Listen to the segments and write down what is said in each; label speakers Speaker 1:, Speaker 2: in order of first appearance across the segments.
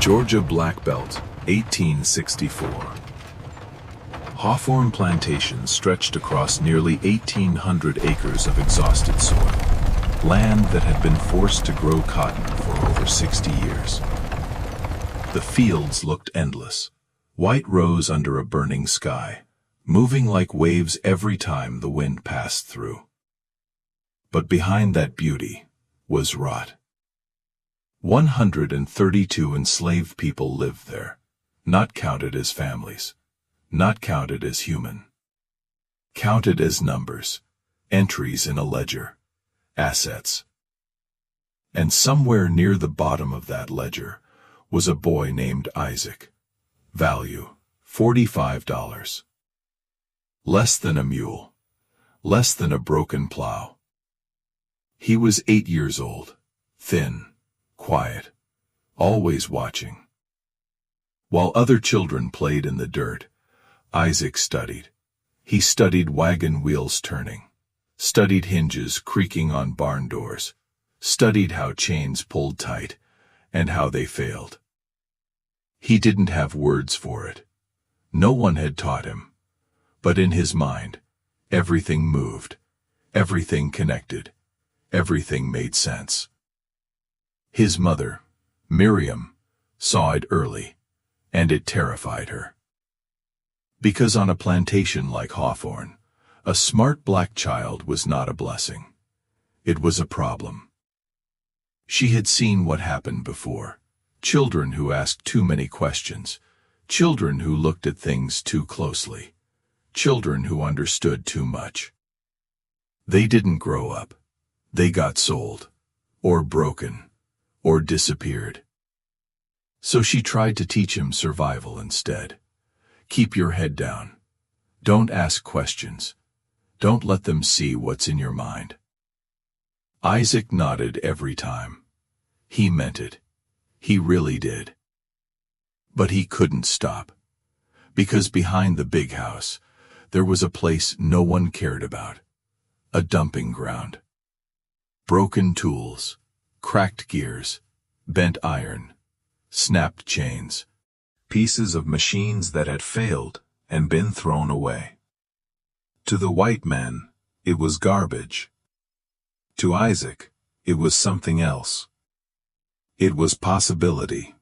Speaker 1: Georgia Black Belt, 1864. Hawthorne plantation stretched across nearly 1,800 acres of exhausted soil, land that had been forced to grow cotton for over 60 years. The fields looked endless, white rose under a burning sky, moving like waves every time the wind passed through. But behind that beauty was rot. 132 enslaved people lived there, not counted as families, not counted as human. Counted as numbers, entries in a ledger, assets. And somewhere near the bottom of that ledger was a boy named Isaac. Value, $45. Less than a mule, less than a broken plow. He was 8 years old, thin, quiet, always watching. While other children played in the dirt, Isaac studied. He studied wagon wheels turning, studied hinges creaking on barn doors, studied how chains pulled tight, and how they failed. He didn't have words for it. No one had taught him. But in his mind, everything moved, everything connected, everything made sense. His mother, Miriam, saw it early, and it terrified her. Because on a plantation like Hawthorne, a smart black child was not a blessing. It was a problem. She had seen what happened before. Children who asked too many questions, children who looked at things too closely, children who understood too much. They didn't grow up. They got sold, or broken, or disappeared. So she tried to teach him survival instead. Keep your head down. Don't ask questions. Don't let them see what's in your mind. Isaac nodded every time. He meant it. He really did. But he couldn't stop. Because behind the big house, there was a place no one cared about. A dumping ground. Broken tools, cracked gears, bent iron, snapped chains, pieces of machines that had failed and been thrown away. To the white man, it was garbage. To Isaac, it was something else. It was possibility.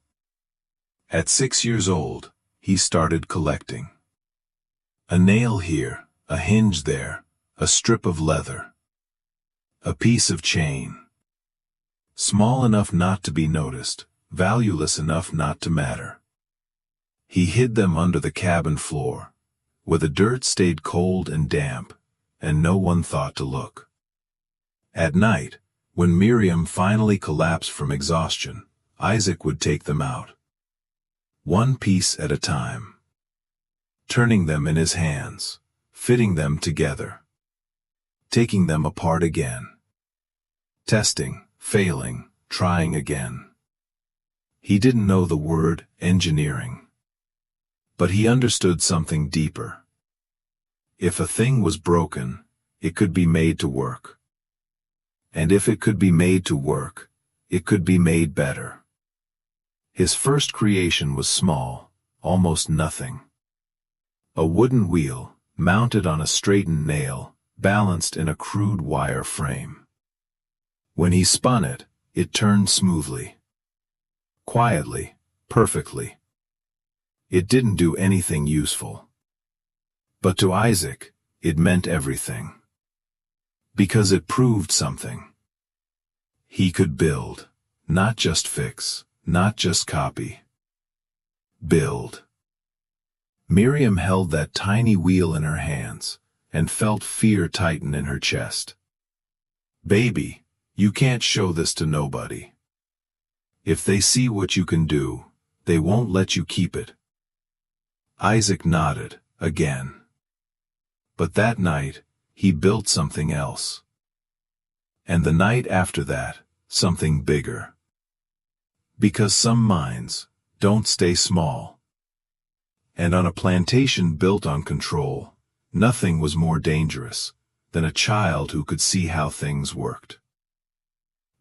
Speaker 1: At 6 years old, he started collecting. A nail here, a hinge there, a strip of leather, a piece of chain. Small enough not to be noticed, valueless enough not to matter. He hid them under the cabin floor, where the dirt stayed cold and damp, and no one thought to look. At night, when Miriam finally collapsed from exhaustion, Isaac would take them out. One piece at a time. Turning them in his hands, fitting them together. Taking them apart again. Testing, failing, trying again. He didn't know the word engineering. But he understood something deeper. If a thing was broken, it could be made to work. And if it could be made to work, it could be made better. His first creation was small, almost nothing. A wooden wheel, mounted on a straightened nail, balanced in a crude wire frame. When he spun it, it turned smoothly. Quietly, perfectly. It didn't do anything useful. But to Isaac, it meant everything. Because it proved something. He could build, not just fix, not just copy. Build. Miriam held that tiny wheel in her hands, and felt fear tighten in her chest. Baby, you can't show this to nobody. If they see what you can do, they won't let you keep it. Isaac nodded, again. But that night, he built something else. And the night after that, something bigger. Because some minds don't stay small. And on a plantation built on control, nothing was more dangerous than a child who could see how things worked.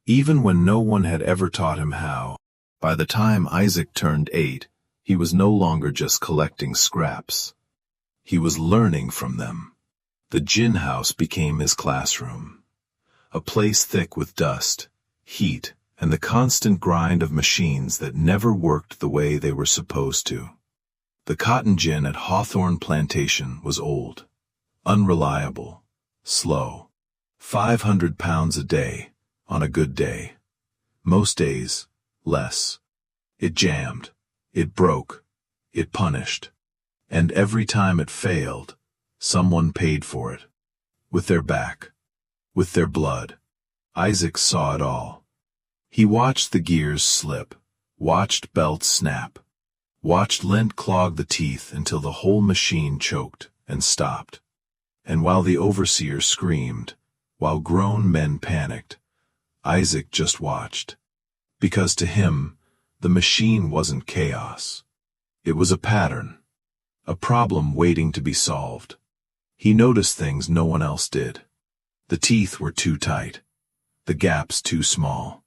Speaker 1: Even when no one had ever taught him how. By the time Isaac turned 8, he was no longer just collecting scraps. He was learning from them. The gin house became his classroom. A place thick with dust, heat, and the constant grind of machines that never worked the way they were supposed to. The cotton gin at Hawthorne Plantation was old, unreliable, slow. 500 pounds a day, on a good day. Most days, less. It jammed, it broke, it punished. And every time it failed, someone paid for it. With their back, with their blood. Isaac saw it all. He watched the gears slip, watched belts snap, watched lint clog the teeth until the whole machine choked and stopped. And while the overseer screamed, while grown men panicked, Isaac just watched. Because to him, the machine wasn't chaos. It was a pattern, a problem waiting to be solved. He noticed things no one else did. The teeth were too tight, the gaps too small.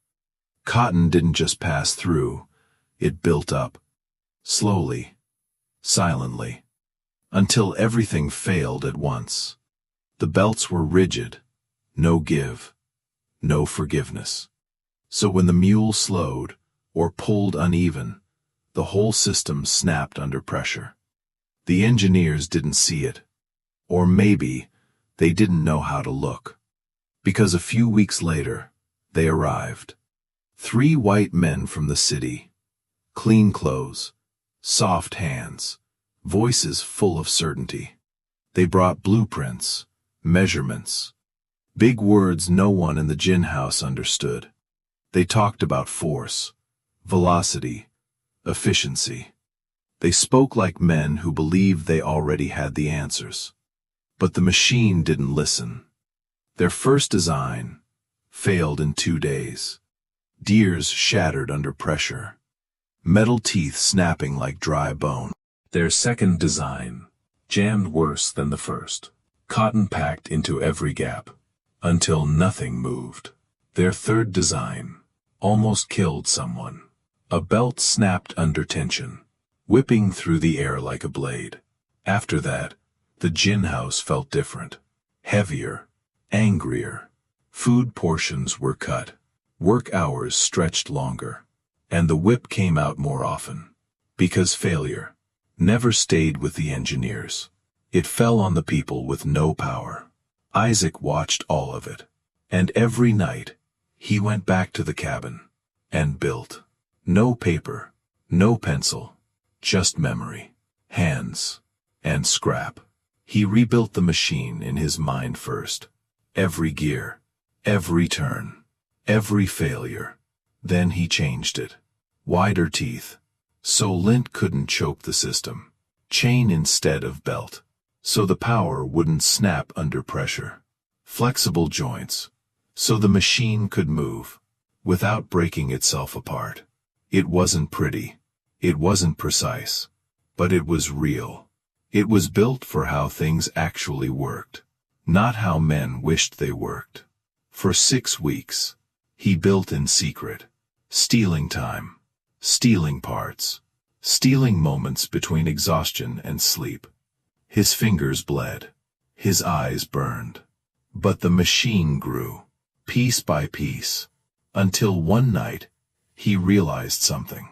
Speaker 1: Cotton didn't just pass through, it built up. Slowly, silently, until everything failed at once. The belts were rigid, no give, no forgiveness. So when the mule slowed, or pulled uneven, the whole system snapped under pressure. The engineers didn't see it. Or maybe they didn't know how to look. Because a few weeks later, they arrived. 3 white men from the city. Clean clothes, soft hands, voices full of certainty. They brought blueprints, measurements, big words no one in the gin house understood. They talked about force, velocity, efficiency. They spoke like men who believed they already had the answers. But the machine didn't listen. Their first design failed in 2 days. Gears shattered under pressure. Metal teeth snapping like dry bone. Their second design jammed worse than the first. Cotton packed into every gap, until nothing moved. Their third design almost killed someone. A belt snapped under tension, whipping through the air like a blade. After that, the gin house felt different. Heavier, angrier. Food portions were cut. Work hours stretched longer. And the whip came out more often. Because failure never stayed with the engineers. It fell on the people with no power. Isaac watched all of it. And every night, he went back to the cabin and built. No paper, no pencil, just memory, hands, and scrap. He rebuilt the machine in his mind first. Every gear, every turn, every failure. Then he changed it. Wider teeth, so lint couldn't choke the system. Chain instead of belt, so the power wouldn't snap under pressure. Flexible joints, so the machine could move, without breaking itself apart. It wasn't pretty, it wasn't precise, but it was real. It was built for how things actually worked, not how men wished they worked. For 6 weeks, he built in secret, stealing time, stealing parts, stealing moments between exhaustion and sleep. His fingers bled, his eyes burned. But the machine grew, piece by piece, until one night, he realized something.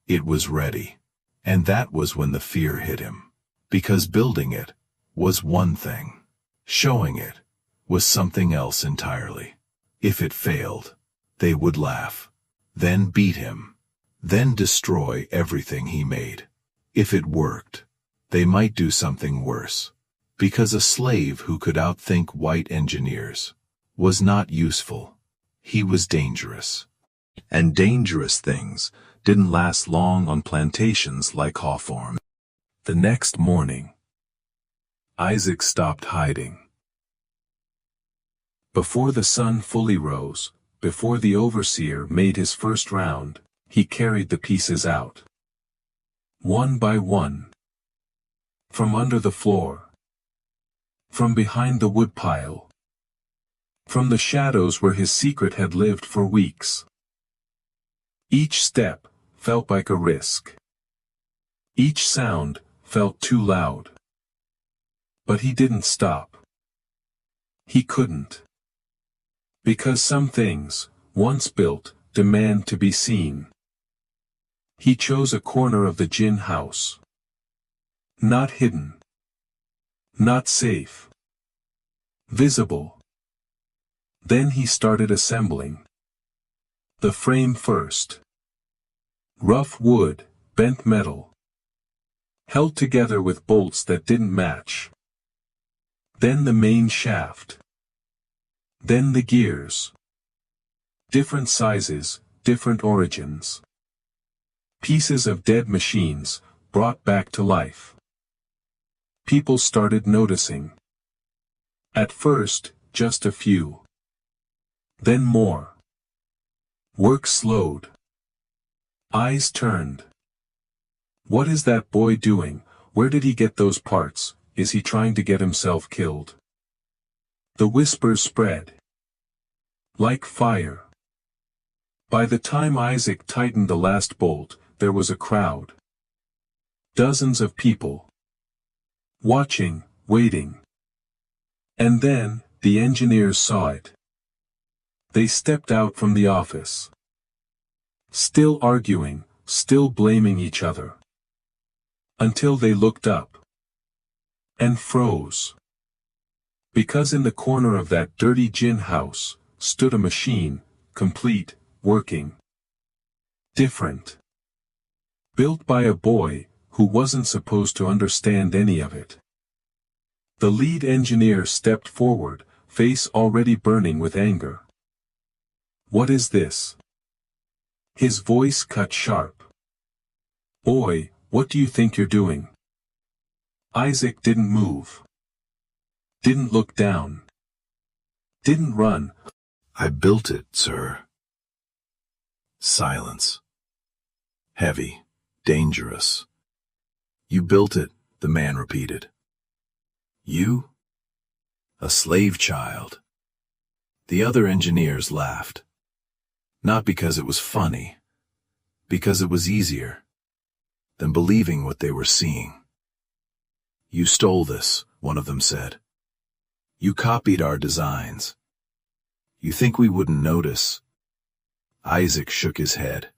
Speaker 1: It was ready. And that was when the fear hit him. Because building it was one thing. Showing it was something else entirely. If it failed, they would laugh, then beat him, then destroy everything he made. If it worked, they might do something worse. Because a slave who could outthink white engineers was not useful. He was dangerous. And dangerous things didn't last long on plantations like Hawthorne. The next morning, Isaac stopped hiding. Before the sun fully rose, before the overseer made his first round, he carried the pieces out. One by one. From under the floor. From behind the woodpile. From the shadows where his secret had lived for weeks. Each step
Speaker 2: felt like a risk. Each sound felt too loud. But he didn't stop. He couldn't. Because some things, once built, demand to be seen. He chose a corner of the gin house. Not hidden. Not safe. Visible. Then he started assembling. The frame first. Rough wood, bent metal. Held together with bolts that didn't match. Then the main shaft. Then the gears. Different sizes, different origins. Pieces of dead machines, brought back to life. People started noticing. At first, just a few. Then more. Work slowed. Eyes turned. What is that boy doing? Where did he get those parts? Is he trying to get himself killed? The whispers spread. Like fire. By the time Isaac tightened the last bolt, there was a crowd. Dozens of people. Watching, waiting. And then, the engineers saw it. They stepped out from the office. Still arguing, still blaming each other. Until they looked up. And froze. Because in the corner of that dirty gin house, stood a machine, complete, working. Different. Built by a boy, who wasn't supposed to understand any of it. The lead engineer stepped forward, face already burning with anger. What is this? His voice cut sharp. Boy, what do you think you're doing? Isaac didn't move. Didn't look down. Didn't run.
Speaker 1: I built it, sir. Silence. Heavy. Dangerous. You built it, the man repeated. You? A slave child. The other engineers laughed. Not because it was funny, because it was easier than believing what they were seeing. You stole this, one of them said. You copied our designs. You think we wouldn't notice? Isaac shook his head.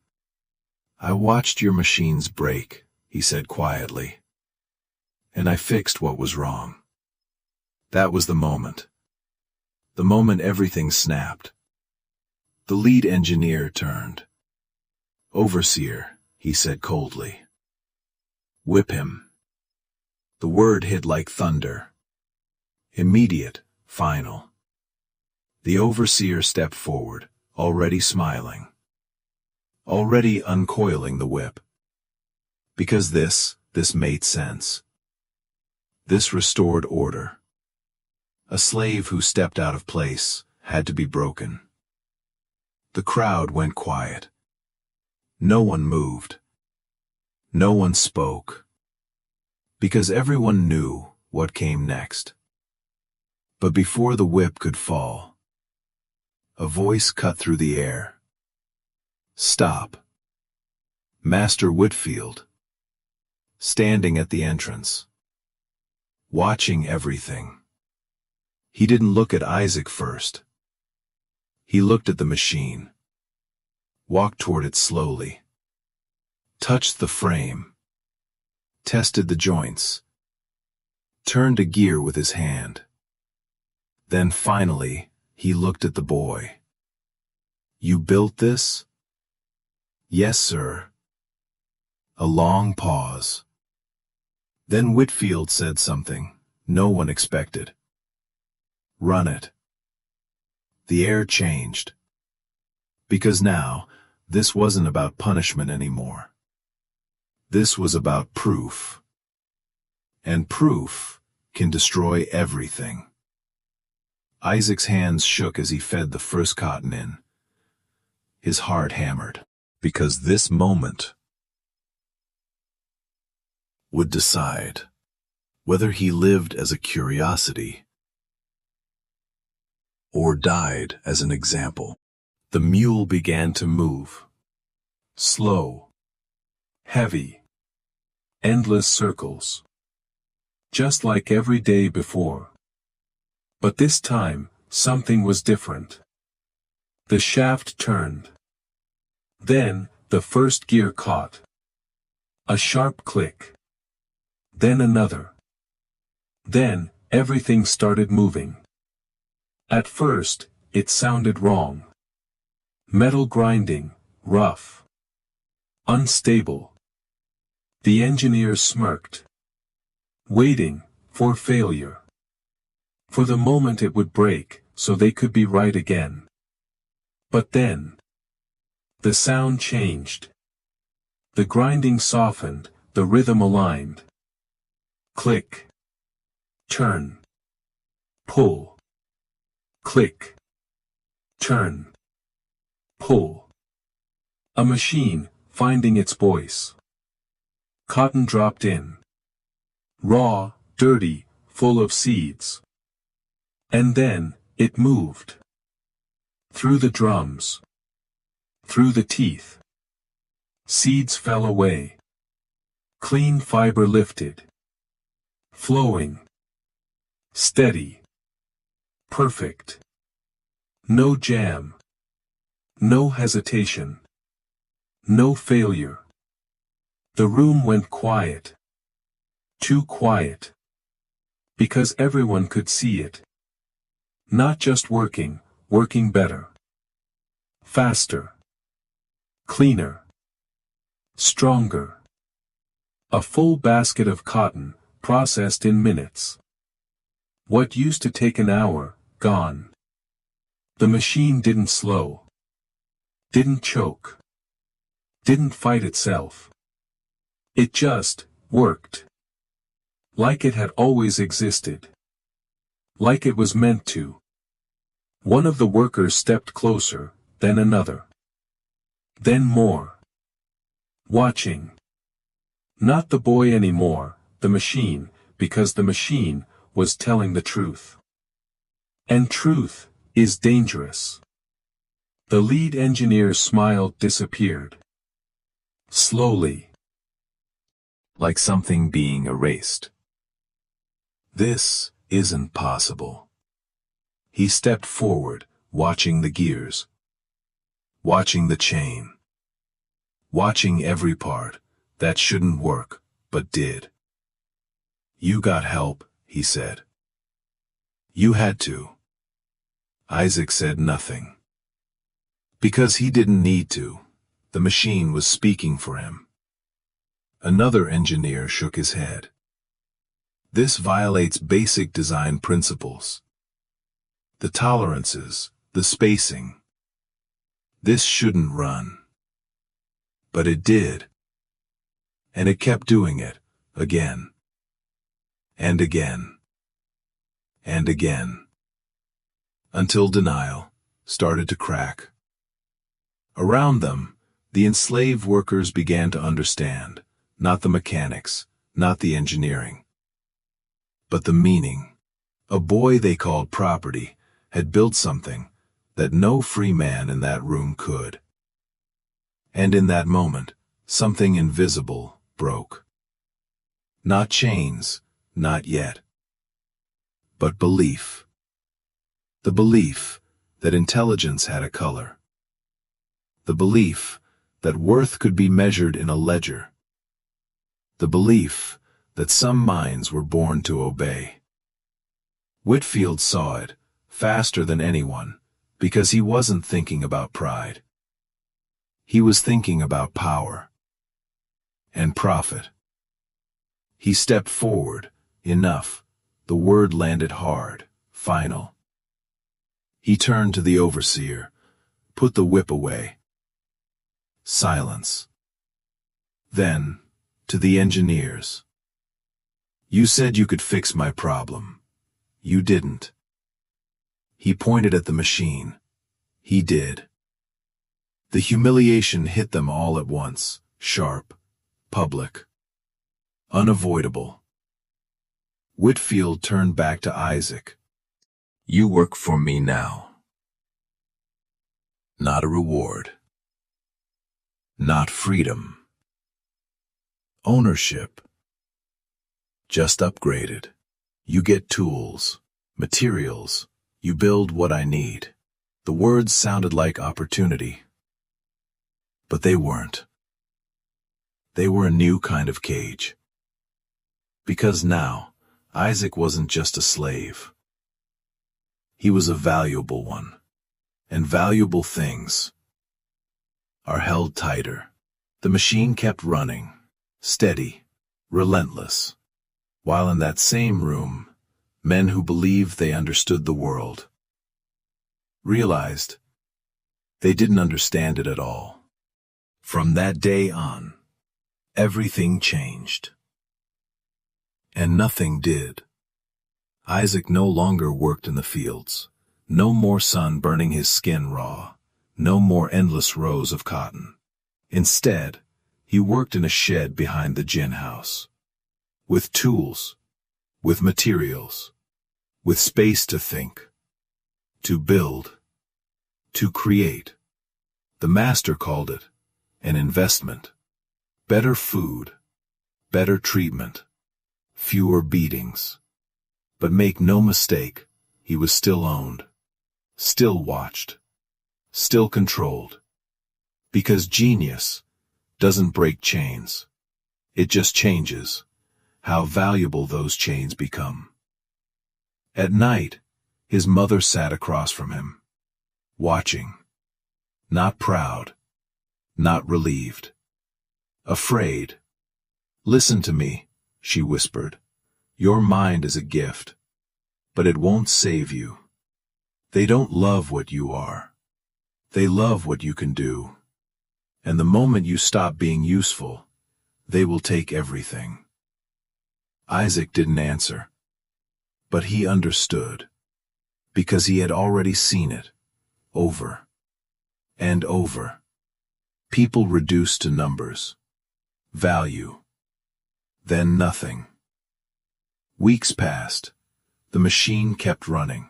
Speaker 1: I watched your machines break, he said quietly. And I fixed what was wrong. That was the moment. The moment everything snapped. The lead engineer turned. Overseer, he said coldly. Whip him. The word hit like thunder. Immediate, final. The overseer stepped forward, already smiling. Already uncoiling the whip. Because this made sense. This restored order. A slave who stepped out of place had to be broken. The crowd went quiet. No one moved. No one spoke. Because everyone knew what came next. But before the whip could fall, a voice cut through the air. Stop. Master Whitfield. Standing at the entrance. Watching everything. He didn't look at Isaac first. He looked at the machine. Walked toward it slowly. Touched the frame. Tested the joints. Turned a gear with his hand. Then finally, he looked at the boy. You built this? Yes, sir. A long pause. Then Whitfield said something no one expected. Run it. The air changed. Because now, this wasn't about punishment anymore. This was about proof. And proof can destroy everything. Isaac's hands shook as he fed the first cotton in. His heart hammered. Because this moment would decide whether he lived as a curiosity or died as an example. The mule began to move. Slow,
Speaker 2: Heavy. Endless circles. Just like every day before. But this time, something was different. The shaft turned. Then, the first gear caught. A sharp click. Then another. Then, everything started moving. At first, it sounded wrong. Metal grinding, rough. Unstable. The engineers smirked. Waiting, for failure. For the moment it would break, so they could be right again. But then, the sound changed. The grinding softened, the rhythm aligned. Click. Turn. Pull. Click. Turn. Pull. A machine, finding its voice. Cotton dropped in. Raw, dirty, full of seeds. And then, it moved. Through the drums. Through the teeth. Seeds fell away. Clean fiber lifted. Flowing. Steady. Perfect. No jam. No hesitation. No failure. The room went quiet. Too quiet. Because everyone could see it. Not just working, working better. Faster. Cleaner. Stronger. A full basket of cotton, processed in minutes. What used to take an hour, gone. The machine didn't slow. Didn't choke. Didn't fight itself. It just worked. Like it had always existed. Like it was meant to. One of the workers stepped closer, then another. Then more. Watching. Not the boy anymore, the machine, because the machine was telling the truth. And truth is dangerous. The lead engineer's smile disappeared. Slowly.
Speaker 1: Like something being erased. This isn't possible. He stepped forward, watching the gears. Watching the chain. Watching every part that shouldn't work, but did. You got help, he said. You had to. Isaac said nothing. Because he didn't need to. The machine was speaking for him. Another engineer shook his head. This violates basic design principles. The tolerances, the spacing. This shouldn't run. But it did. And it kept doing it, again. And again. And again. Until denial started to crack. Around them, the enslaved workers began to understand, not the mechanics, not the engineering, but the meaning. A boy they called property had built something that no free man in that room could. And in that moment, something invisible broke. Not chains, not yet. But belief. The belief that intelligence had a color. The belief that worth could be measured in a ledger. The belief that some minds were born to obey. Whitfield saw it, faster than anyone, because he wasn't thinking about pride. He was thinking about power. And profit. He stepped forward, enough. The word landed hard, final. He turned to the overseer, put the whip away. Silence. Then, to the engineers. You said you could fix my problem. You didn't. He pointed at the machine. He did. The humiliation hit them all at once, sharp, public, unavoidable. Whitfield turned back to Isaac. You work for me now. Not a reward. Not freedom. Ownership. Just upgraded. You get tools, materials. You build what I need. The words sounded like opportunity. But they weren't. They were a new kind of cage. Because now, Isaac wasn't just a slave. He was a valuable one. And valuable things are held tighter. The machine kept running, steady, relentless. While in that same room, men who believed they understood the world realized they didn't understand it at all. From that day on, everything changed. And nothing did. Isaac no longer worked in the fields. No more sun burning his skin raw. No more endless rows of cotton. Instead, he worked in a shed behind the gin house. With tools, with materials, with space to think, to build, to create. The master called it an investment. Better food, better treatment, fewer beatings. But make no mistake, he was still owned, still watched, still controlled. Because genius doesn't break chains. It just changes how valuable those chains become. At night, his mother sat across from him, watching, not proud, not relieved, afraid. "Listen to me," she whispered. "Your mind is a gift, but it won't save you. They don't love what you are. They love what you can do. And the moment you stop being useful, they will take everything." Isaac didn't answer. But he understood. Because he had already seen it. Over. And over. People reduced to numbers. Value. Then nothing. Weeks passed. The machine kept running.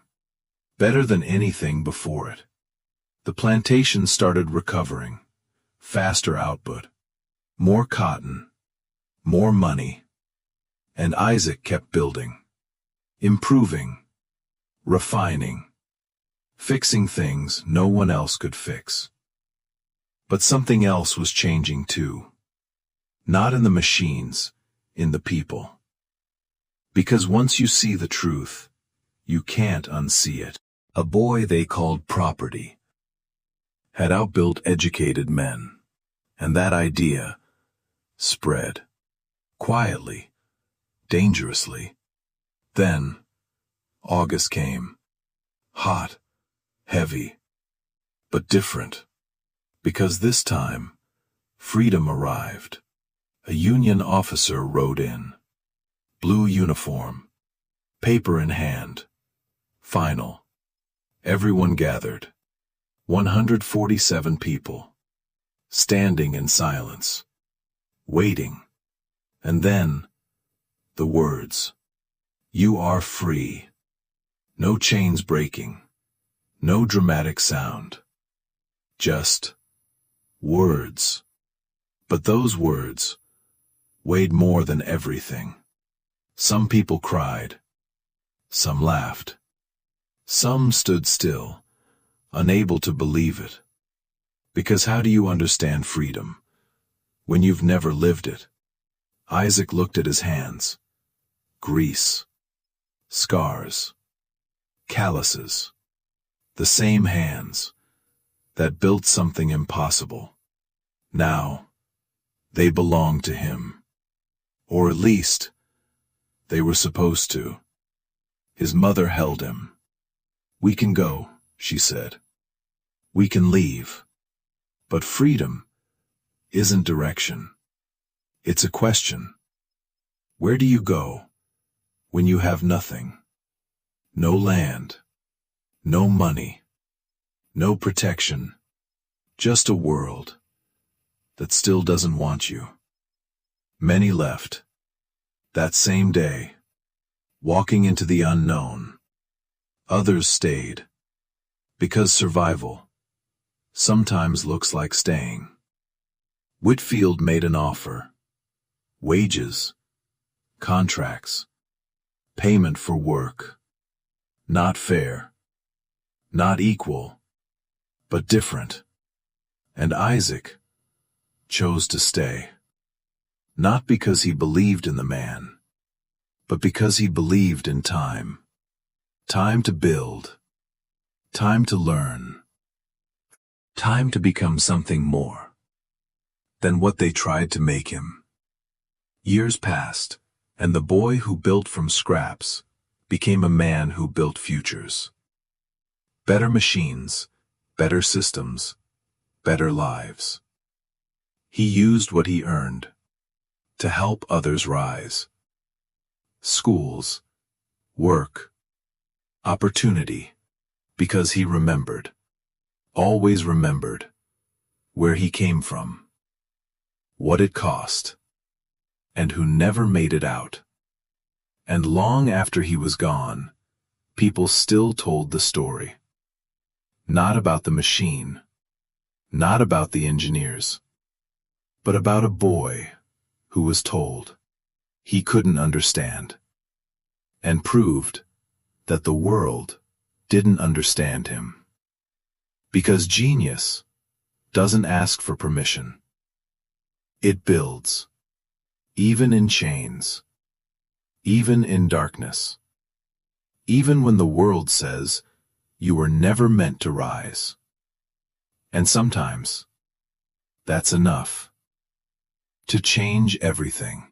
Speaker 1: Better than anything before it. The plantation started recovering. Faster output. More cotton. More money. And Isaac kept building. Improving. Refining. Fixing things no one else could fix. But something else was changing too. Not in the machines, in the people. Because once you see the truth, you can't unsee it. A boy they called property had outbuilt educated men, and that idea spread. Quietly, dangerously. Then, August came. Hot, heavy, but different. Because this time, freedom arrived. A Union officer rode in. Blue uniform, paper in hand. Final. Everyone gathered. 147 people. Standing in silence. Waiting. And then, the words. "You are free." No chains breaking. No dramatic sound. Just words. But those words weighed more than everything. Some people cried. Some laughed. Some stood still, unable to believe it. Because how do you understand freedom when you've never lived it? Isaac looked at his hands. Grease. Scars. Calluses. The same hands that built something impossible. Now, they belonged to him. Or at least, they were supposed to. His mother held him. "We can go," she said. "We can leave. But freedom isn't direction. It's a question. Where do you go when you have nothing? No land, no money, no protection, just a world that still doesn't want you." Many left. That same day, walking into the unknown. Others stayed. Because survival sometimes looks like staying. Whitfield made an offer. Wages, contracts, payment for work. Not fair, not equal, but different. And Isaac chose to stay. Not because he believed in the man, but because he believed in time. Time to build, time to learn, time to become something more than what they tried to make him. Years passed, and the boy who built from scraps became a man who built futures. Better machines, better systems, better lives. He used what he earned to help others rise. Schools, work, opportunity, because he remembered, always remembered, where he came from, what it cost, and who never made it out. And long after he was gone, people still told the story. Not about the machine, not about the engineers, but about a boy who was told he couldn't understand, and proved that the world didn't understand him. Because genius doesn't ask for permission. It builds, even in chains, even in darkness, even when the world says you were never meant to rise. And sometimes that's enough to change everything.